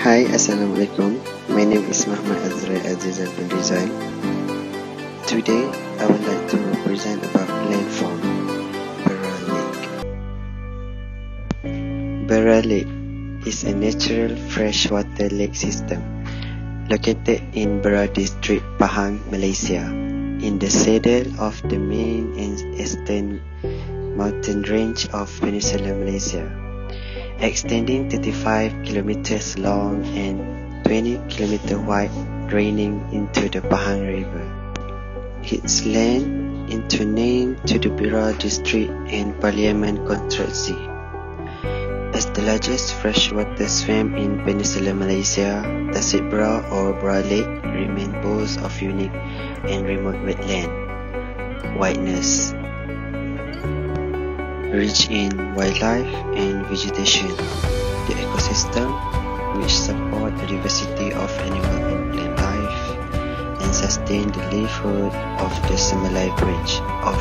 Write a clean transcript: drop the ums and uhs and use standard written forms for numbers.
Hi, Assalamualaikum. My name is Muhammad Azrael Azizal bin Rizal. Today, I would like to present about landform, Berar Lake. Berar Lake is a natural freshwater lake system located in Berar District, Pahang, Malaysia, in the saddle of the main and eastern mountain range of Peninsular Malaysia, extending 35 kilometers long and 20 kilometers wide, draining into the Pahang River. Its land is named to the Berar District and Parliament Konstruksi. As the largest freshwater swamp in Peninsular Malaysia, Tasik Berar or Berar Lake remains boast of unique and remote wetland wideness, rich in wildlife and vegetation. The ecosystem, which support the diversity of animal and plant life and sustain the livelihood of the semi-life range of